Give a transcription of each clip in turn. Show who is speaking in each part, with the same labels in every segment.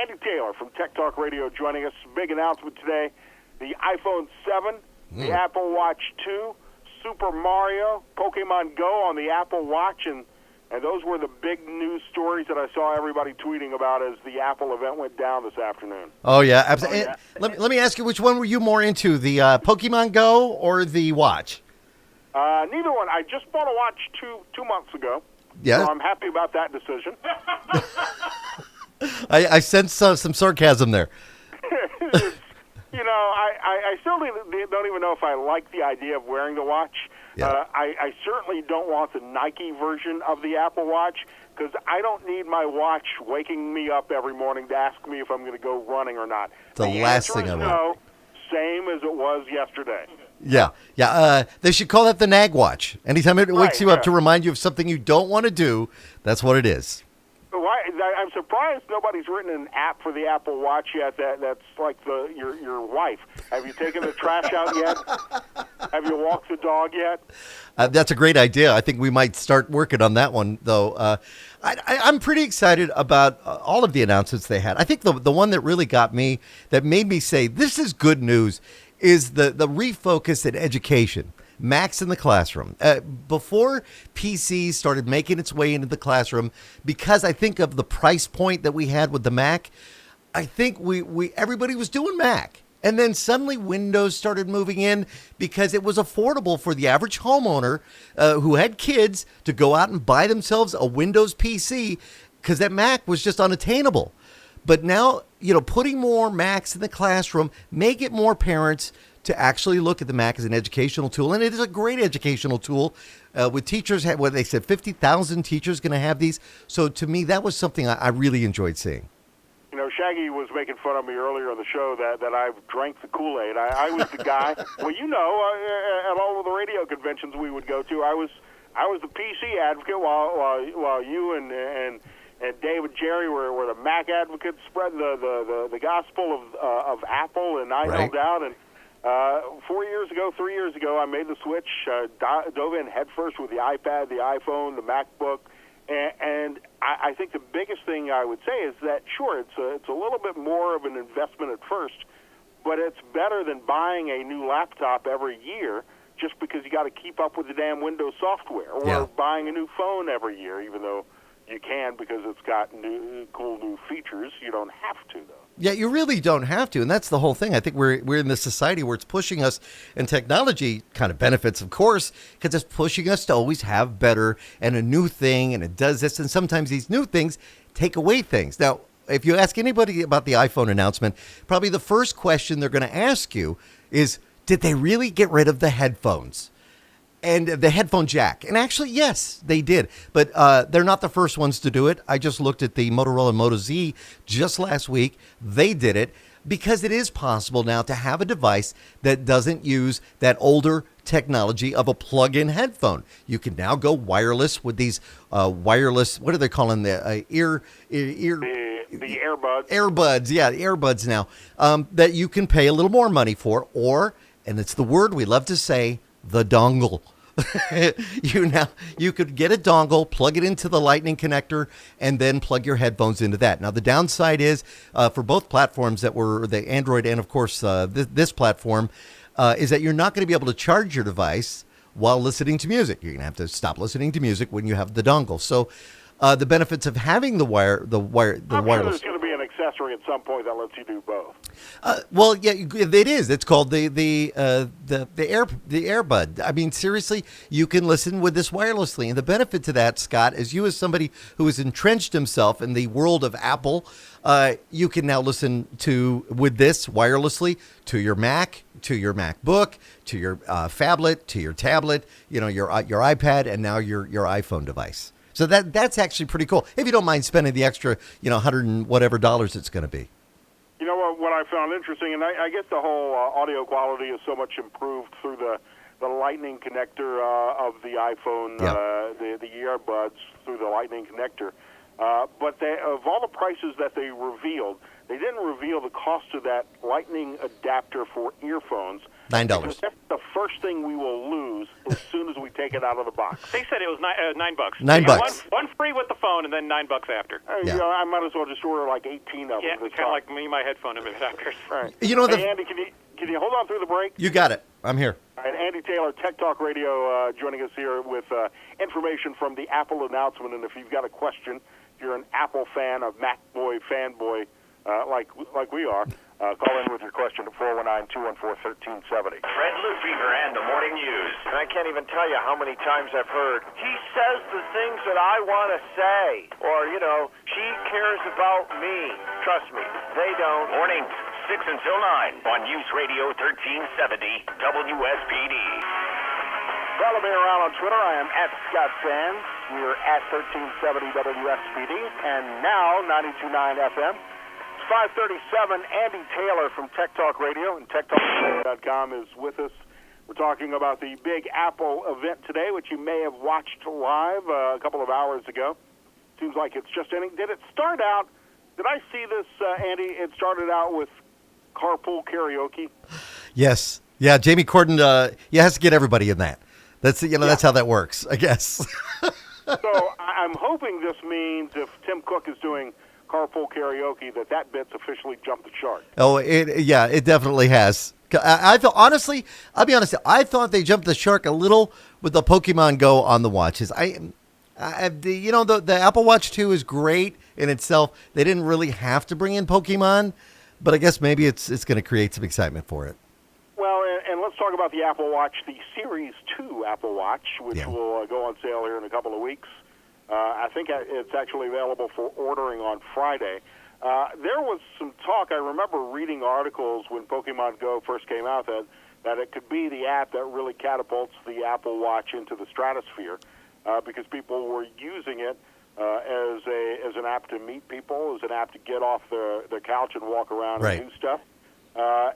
Speaker 1: Andy Taylor from Tech Talk Radio joining us. Big announcement today. The iPhone 7, the Apple Watch 2, Super Mario, Pokemon Go on the Apple Watch, and those were the big news stories that I saw everybody tweeting about as the Apple event went down this afternoon.
Speaker 2: Oh, yeah. Absolutely. Oh, yeah. Let me ask you, which one were you more into, the Pokemon Go or the watch?
Speaker 1: Neither one. I just bought a watch two months ago.
Speaker 2: Yeah.
Speaker 1: So I'm happy about that decision.
Speaker 2: I sense some sarcasm there.
Speaker 1: I still don't even know if I like the idea of wearing the watch.
Speaker 2: Yeah.
Speaker 1: I certainly don't want the Nike version of the Apple Watch because I don't need my watch waking me up every morning to ask me if I'm going to go running or not.
Speaker 2: The last thing I want.
Speaker 1: No, same as it was yesterday.
Speaker 2: Yeah. They should call that the nag watch. Anytime it wakes you up to remind you of something you don't want to do, that's what it is.
Speaker 1: I'm surprised nobody's written an app for the Apple Watch yet that's like your wife. Have you taken the trash out yet? Have you walked the dog yet?
Speaker 2: That's a great idea. I think we might start working on that one, though. I'm pretty excited about all of the announcements they had. I think the one that really got me, that made me say, this is good news, is the refocus in education. Macs in the classroom. Before PC started making its way into the classroom, because I think of the price point that we had with the Mac, I think everybody was doing Mac. And then suddenly Windows started moving in because it was affordable for the average homeowner who had kids to go out and buy themselves a Windows PC because that Mac was just unattainable. But now, putting more Macs in the classroom, make it more parents to actually look at the Mac as an educational tool. And it is a great educational tool with teachers. They said 50,000 teachers going to have these. So to me, that was something I really enjoyed seeing.
Speaker 1: Shaggy was making fun of me earlier on the show that I drank the Kool-Aid. I was the guy. Well, at all of the radio conventions we would go to, I was the PC advocate while you and Dave and Jerry were the Mac advocates, spreading the gospel of Apple, and I held out. And 3 years ago, I made the switch, dove in headfirst with the iPad, the iPhone, the MacBook, and I think the biggest thing I would say is that, sure, it's a little bit more of an investment at first, but it's better than buying a new laptop every year just because you got to keep up with the damn Windows software, or buying a new phone every year, even though you can because it's got cool new features. You don't have to, though.
Speaker 2: Yeah, you really don't have to, and that's the whole thing. I think we're in this society where it's pushing us, and technology kind of benefits, of course, because it's pushing us to always have better and a new thing, and it does this, and sometimes these new things take away things. Now, if you ask anybody about the iPhone announcement, probably the first question they're going to ask you is, did they really get rid of the headphones? And the headphone jack. And actually, yes, they did. But they're not the first ones to do it. I just looked at the Motorola Moto Z just last week. They did it because it is possible now to have a device that doesn't use that older technology of a plug-in headphone. You can now go wireless with these wireless, what are they calling the ear?
Speaker 1: The earbuds.
Speaker 2: Earbuds, yeah, the earbuds now, that you can pay a little more money for, or, and it's the word we love to say, the dongle. You could get a dongle, plug it into the lightning connector, and then plug your headphones into that. Now, the downside is for both platforms that were the Android and, of course, this platform, is that you're not going to be able to charge your device while listening to music. You're going to have to stop listening to music when you have the dongle. So the benefits of having the wireless.
Speaker 1: Sure there's going to be an accessory at some point that lets you do both.
Speaker 2: Well, yeah, it is. It's called the earbud. I mean, seriously, you can listen with this wirelessly. And the benefit to that, Scott, is you as somebody who has entrenched himself in the world of Apple, you can now listen with this wirelessly to your Mac, to your MacBook, to your phablet, to your tablet, your iPad, and now your iPhone device. So that's actually pretty cool. If you don't mind spending the extra, $100 and whatever it's going to be.
Speaker 1: You know what I found interesting, and I guess the whole audio quality is so much improved through the lightning connector of the iPhone, the earbuds through the lightning connector. But of all the prices that they revealed, they didn't reveal the cost of that Lightning adapter for earphones.
Speaker 2: $9.
Speaker 1: Because that's the first thing we will lose as soon as we take it out of the box.
Speaker 3: They said it was $9.
Speaker 2: $9.
Speaker 3: One free with the phone, and then $9 after.
Speaker 2: Yeah.
Speaker 1: You know, I might as well just order like 18 of them.
Speaker 3: Yeah, it's kind of like me, my headphone adapters.
Speaker 1: Right.
Speaker 2: You know,
Speaker 1: hey, Andy, can you hold on through the break?
Speaker 2: You got it. I'm here.
Speaker 1: All right, Andy Taylor, Tech Talk Radio, joining us here with information from the Apple announcement. And if you've got a question, if you're an Apple fan, a MacBoy fanboy like we are, call in with your question at 419-214-1370.
Speaker 4: Fred Lefevre and the Morning News. And I can't even tell you how many times I've heard, he says the things that I want to say. Or, you know, she cares about me. Trust me, they don't.
Speaker 5: Mornings, 6 until 9 on News Radio 1370 WSPD.
Speaker 1: Follow me around on Twitter. I am at Scott Sands. We're at 1370 WSPD. And now, 92.9 FM. 537, Andy Taylor from Tech Talk Radio, and TechtalkRadio.com is with us. We're talking about the big Apple event today, which you may have watched live a couple of hours ago. Seems like it's just ending. Did it start out, did I see this, Andy? It started out with carpool karaoke.
Speaker 2: Yes. Yeah, Jamie Corden, he has to get everybody in that. That's, that's how that works, I guess.
Speaker 1: So I'm hoping this means if Tim Cook is doing carpool karaoke, that bit's officially jumped the shark.
Speaker 2: Oh, it definitely has. I feel, honestly, I'll be honest, I thought they jumped the shark a little with the Pokemon Go on the watches. The Apple Watch 2 is great in itself. They didn't really have to bring in Pokemon, but I guess maybe it's going to create some excitement for it.
Speaker 1: Well, and let's talk about the Apple Watch, the Series 2 Apple Watch, which will go on sale here in a couple of weeks. I think it's actually available for ordering on Friday. There was some talk. I remember reading articles when Pokemon Go first came out that it could be the app that really catapults the Apple Watch into the stratosphere because people were using it as an app to meet people, as an app to get off their couch and walk around and do stuff.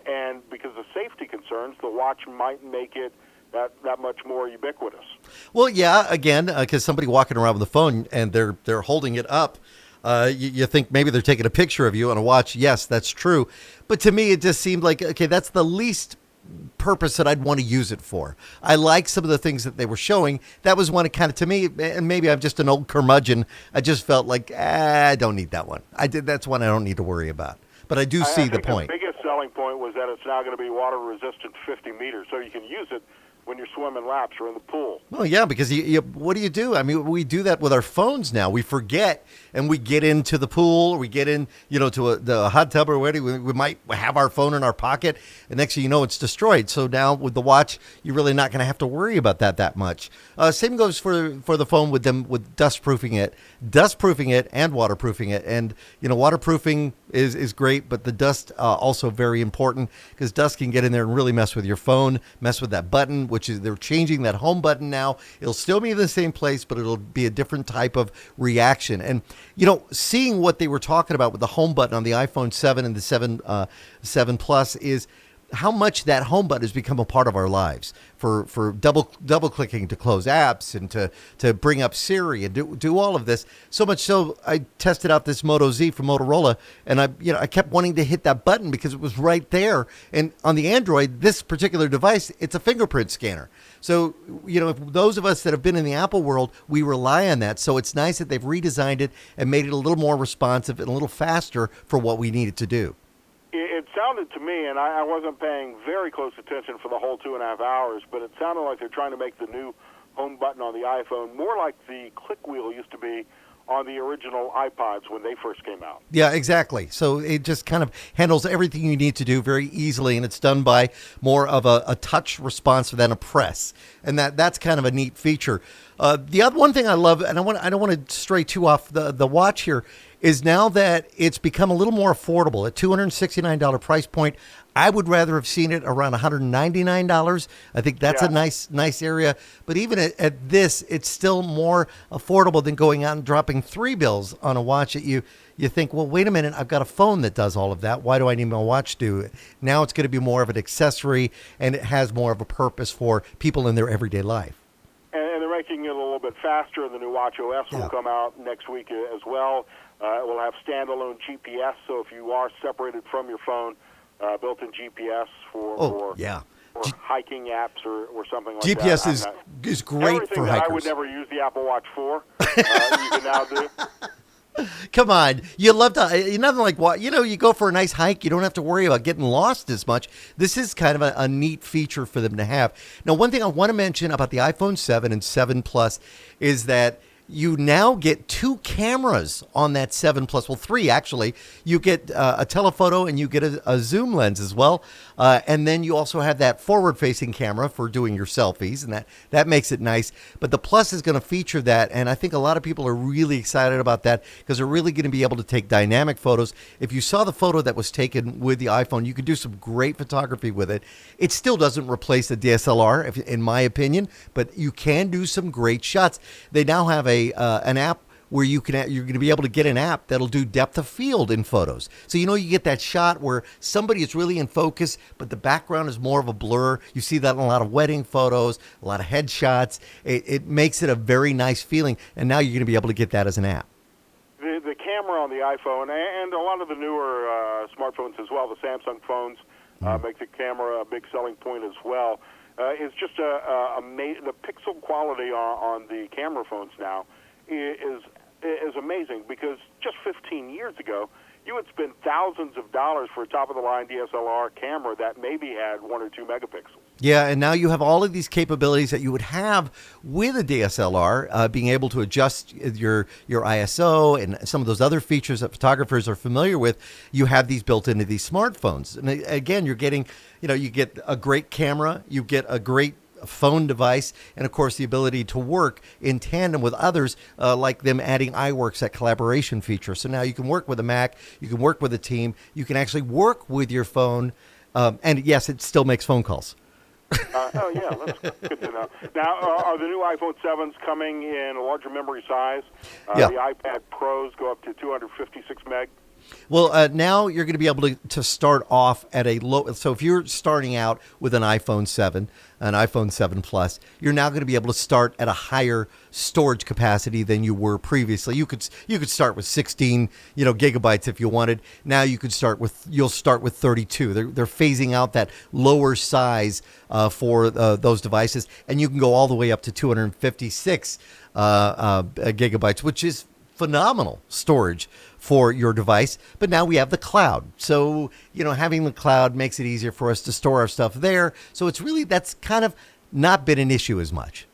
Speaker 1: And because of safety concerns, the watch might make it that much more ubiquitous. Well,
Speaker 2: yeah, again, because somebody walking around with a phone and they're holding it up, you think maybe they're taking a picture of you on a watch. Yes, that's true. But to me, it just seemed like, okay, that's the least purpose that I'd want to use it for. I like some of the things that they were showing. That was one kind of, to me, and maybe I'm just an old curmudgeon, I just felt like, I don't need that one. That's one I don't need to worry about. But I do see the point.
Speaker 1: The biggest selling point was that it's now going to be water resistant 50 meters, so you can use it when you're swimming laps or in the pool.
Speaker 2: Well, yeah, because what do? I mean, we do that with our phones now. We forget, and we get into the pool, or we get in, to the hot tub or whatever. We might have our phone in our pocket, and next thing you know, it's destroyed. So now with the watch, you're really not going to have to worry about that much. Same goes for the phone with dust-proofing it, and waterproofing it. And, waterproofing is great, but the dust also very important because dust can get in there and really mess with your phone, mess with that button, which is they're changing that home button now. It'll still be in the same place, but it'll be a different type of reaction. And, seeing what they were talking about with the home button on the iPhone 7 and the 7 Plus is how much that home button has become a part of our lives for double clicking to close apps and to bring up Siri and do all of this. So much so I tested out this Moto Z from Motorola, and I kept wanting to hit that button because it was right there. And on the Android, this particular device, it's a fingerprint scanner. So, if those of us that have been in the Apple world, we rely on that. So it's nice that they've redesigned it and made it a little more responsive and a little faster for what we need it to do.
Speaker 1: It sounded to me, and I wasn't paying very close attention for the whole 2.5 hours, but it sounded like they're trying to make the new home button on the iPhone more like the click wheel used to be on the original iPods when they first came out.
Speaker 2: Yeah, exactly. So it just kind of handles everything you need to do very easily, and it's done by more of a touch response than a press. And that's kind of a neat feature. The other one thing I love, and I don't want to stray too off the watch here, is now that it's become a little more affordable at $269 price point. I would rather have seen it around $199. I think that's a nice area. But even at this, it's still more affordable than going out and dropping $3 on a watch that you think, well, wait a minute, I've got a phone that does all of that. Why do I need my watch to do it? Now it's going to be more of an accessory, and it has more of a purpose for people in their everyday life.
Speaker 1: And they're making it a little bit bit faster, and the new Watch OS
Speaker 2: Yeah.
Speaker 1: will come out next week as well. It will have standalone GPS, so if you are separated from your phone, built-in GPS for hiking apps or something like
Speaker 2: GPS
Speaker 1: that.
Speaker 2: is great
Speaker 1: everything
Speaker 2: for
Speaker 1: that
Speaker 2: hikers.
Speaker 1: I would never use the Apple Watch for, you can now do.
Speaker 2: Come on, you love to. Nothing like what you go for a nice hike. You don't have to worry about getting lost as much. This is kind of a neat feature for them to have. Now, one thing I want to mention about the iPhone 7 and 7 Plus is that you now get 2 cameras on that 7 Plus. Well, 3 actually. You get a telephoto and you get a zoom lens as well. And then you also have that forward-facing camera for doing your selfies, and that makes it nice. But the Plus is going to feature that, and I think a lot of people are really excited about that because they're really going to be able to take dynamic photos. If you saw the photo that was taken with the iPhone, you could do some great photography with it. It still doesn't replace a DSLR, in my opinion, but you can do some great shots. They now have an app where you're going to be able to get an app that'll do depth of field in photos. So, you get that shot where somebody is really in focus, but the background is more of a blur. You see that in a lot of wedding photos, a lot of headshots. It makes it a very nice feeling. And now you're going to be able to get that as an app.
Speaker 1: The camera on the iPhone and a lot of the newer smartphones as well, the Samsung phones make the camera a big selling point as well. It's just the pixel quality on the camera phones now is amazing, because just 15 years ago, you would spend thousands of dollars for a top-of-the-line DSLR camera that maybe had 1 or 2 megapixels.
Speaker 2: Yeah, and now you have all of these capabilities that you would have with a DSLR, being able to adjust your ISO and some of those other features that photographers are familiar with. You have these built into these smartphones. And again, you're getting, you get a great camera, you get a great phone device, and of course the ability to work in tandem with others, like them adding iWorks, that collaboration feature. So now you can work with a Mac, you can work with a team, you can actually work with your phone, and yes, it still makes phone calls.
Speaker 1: Yeah, that's good to know. Now, are the new iPhone 7s coming in a larger memory size?
Speaker 2: Yeah.
Speaker 1: The iPad Pros go up to 256 meg.
Speaker 2: Well, now you're going to be able to start off at a low. So if you're starting out with an iPhone 7, an iPhone 7 Plus, you're now going to be able to start at a higher storage capacity than you were previously. You could start with 16, gigabytes if you wanted. Now you'll start with 32. They're phasing out that lower size for those devices, and you can go all the way up to 256 gigabytes, which is phenomenal storage for your device. But now we have the cloud. So, having the cloud makes it easier for us to store our stuff there. So that's kind of not been an issue as much.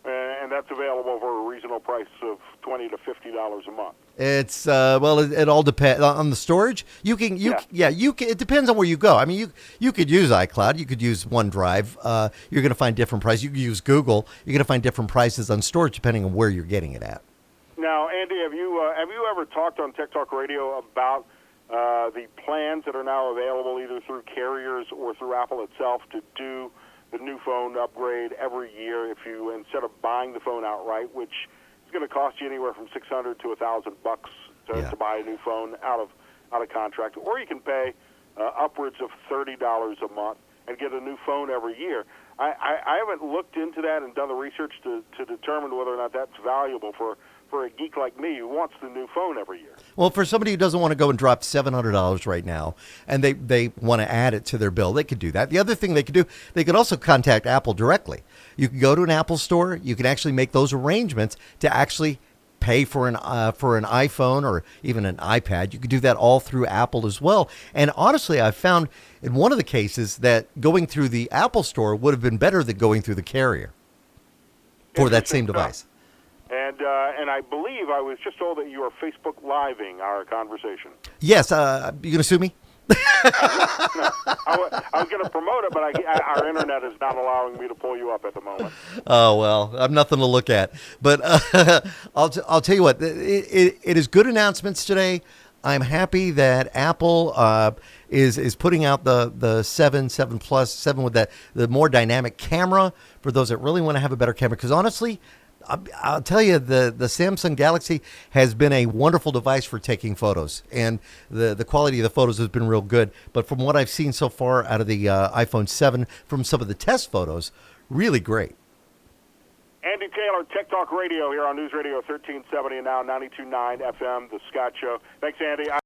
Speaker 1: And that's available for a reasonable price of $20 to $50 a month.
Speaker 2: It's it all depends on the storage. It depends on where you go. I mean, you could use iCloud, you could use OneDrive. You're going to find different prices. You could use Google. You're going to find different prices on storage depending on where you're getting it at.
Speaker 1: Now, Andy, have you ever talked on Tech Talk Radio about the plans that are now available either through carriers or through Apple itself to do the new phone upgrade every year if you, instead of buying the phone outright, which is going to cost you anywhere from $600 to $1,000 to buy a new phone out of contract, or you can pay upwards of $30 a month and get a new phone every year. I haven't looked into that and done the research to determine whether or not that's valuable for a geek like me who wants the new phone every year.
Speaker 2: Well, for somebody who doesn't want to go and drop $700 right now, and they want to add it to their bill, they could do that. The other thing they could do, they could also contact Apple directly. You can go to an Apple store. You can actually make those arrangements to actually pay for an iPhone or even an iPad. You could do that all through Apple as well. And honestly, I've found in one of the cases that going through the Apple store would have been better than going through the carrier for that same device.
Speaker 1: And I believe I was just told that you are Facebook Living our conversation.
Speaker 2: Yes. You going to sue me?
Speaker 1: No, I was going to promote it, but our internet is not allowing me to pull you up at the moment.
Speaker 2: Oh, well, I'm nothing to look at. But I'll tell you what, it is good announcements today. I'm happy that Apple is putting out the 7 Plus, 7 with the more dynamic camera for those that really want to have a better camera. Because honestly, I'll tell you, the Samsung Galaxy has been a wonderful device for taking photos, and the quality of the photos has been real good. But from what I've seen so far out of the iPhone 7, from some of the test photos, really great.
Speaker 1: Andy Taylor, Tech Talk Radio here on News Radio 1370 and now 92.9 FM, The Scott Show. Thanks, Andy.